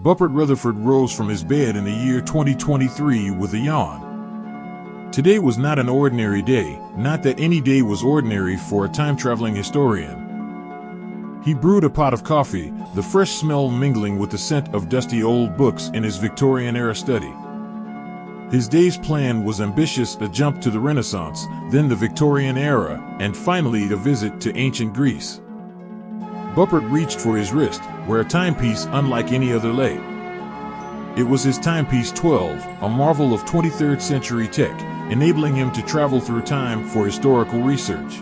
Buppert Rutherford rose from his bed in the year 2023 with a yawn. Today was not an ordinary day, not that any day was ordinary for a time-traveling historian. He brewed a pot of coffee, the fresh smell mingling with the scent of dusty old books in his Victorian-era study. His day's plan was ambitious: a jump to the Renaissance, then the Victorian era, and finally a visit to ancient Greece. Buppert reached for his wrist, where a timepiece unlike any other lay. It was his timepiece 12, a marvel of 23rd century tech, enabling him to travel through time for historical research.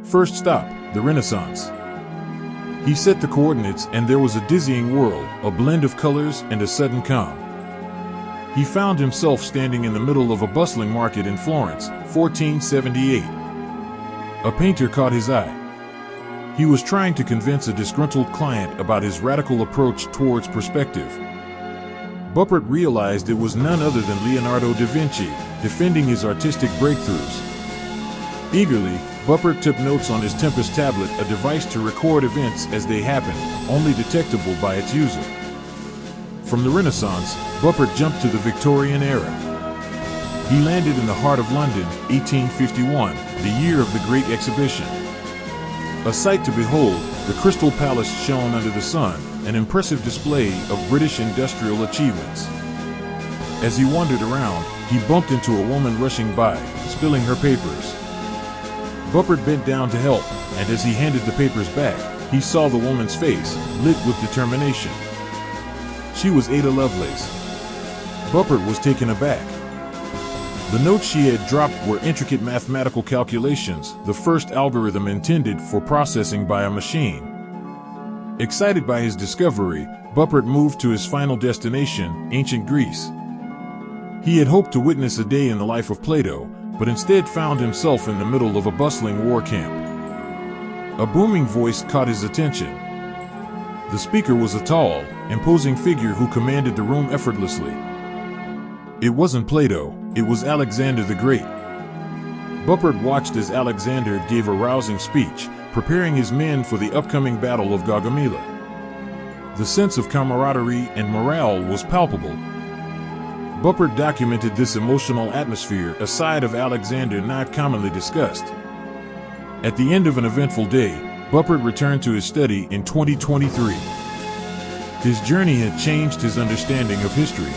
First stop, the Renaissance. He set the coordinates, and there was a dizzying whirl, a blend of colors and a sudden calm. He found himself standing in the middle of a bustling market in Florence, 1478. A painter caught his eye. He was trying to convince a disgruntled client about his radical approach towards perspective. Buppert realized it was none other than Leonardo da Vinci, defending his artistic breakthroughs. Eagerly, Buppert took notes on his Tempest tablet, a device to record events as they happened, only detectable by its user. From the Renaissance, Buppert jumped to the Victorian era. He landed in the heart of London, 1851, the year of the Great Exhibition. A sight to behold, the Crystal Palace shone under the sun, an impressive display of British industrial achievements. As he wandered around, he bumped into a woman rushing by, spilling her papers. Buppert bent down to help, and as he handed the papers back, he saw the woman's face, lit with determination. She was Ada Lovelace. Buppert was taken aback. The notes she had dropped were intricate mathematical calculations, the first algorithm intended for processing by a machine. Excited by his discovery, Buppert moved to his final destination, ancient Greece. He had hoped to witness a day in the life of Plato, but instead found himself in the middle of a bustling war camp. A booming voice caught his attention. The speaker was a tall, imposing figure who commanded the room effortlessly. It wasn't Plato, it was Alexander the Great. Buppert watched as Alexander gave a rousing speech, preparing his men for the upcoming Battle of Gaugamela. The sense of camaraderie and morale was palpable. Buppert documented this emotional atmosphere, a side of Alexander not commonly discussed. At the end of an eventful day, Buppert returned to his study in 2023. His journey had changed his understanding of history.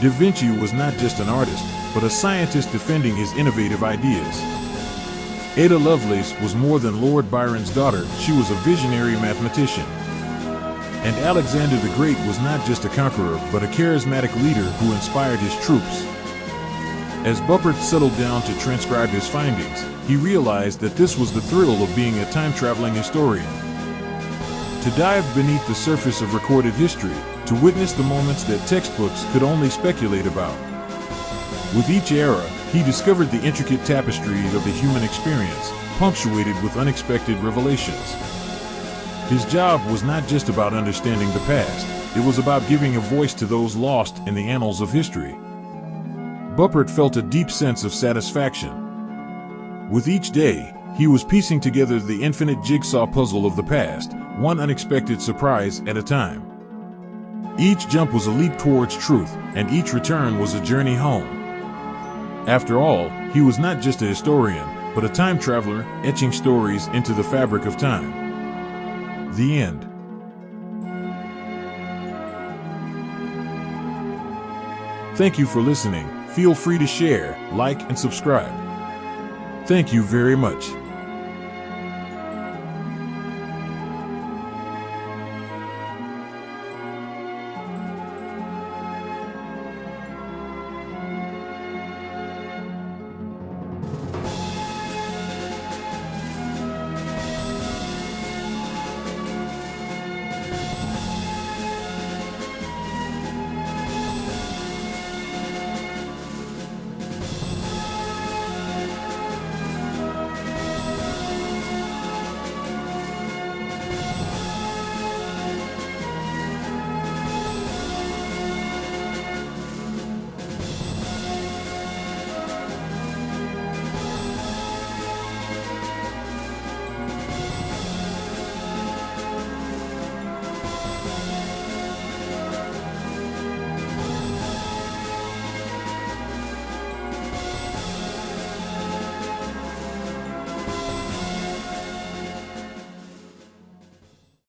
Da Vinci was not just an artist, but a scientist defending his innovative ideas. Ada Lovelace was more than Lord Byron's daughter, she was a visionary mathematician. And Alexander the Great was not just a conqueror, but a charismatic leader who inspired his troops. As Buppert settled down to transcribe his findings, he realized that this was the thrill of being a time-traveling historian. To dive beneath the surface of recorded history, to witness the moments that textbooks could only speculate about. With each era, he discovered the intricate tapestry of the human experience, punctuated with unexpected revelations. His job was not just about understanding the past, it was about giving a voice to those lost in the annals of history. Buppert felt a deep sense of satisfaction. With each day, he was piecing together the infinite jigsaw puzzle of the past, one unexpected surprise at a time. Each jump was a leap towards truth, and each return was a journey home. After all, he was not just a historian, but a time traveler, etching stories into the fabric of time. The end. Thank you for listening. Feel free to share, like, and subscribe. Thank you very much.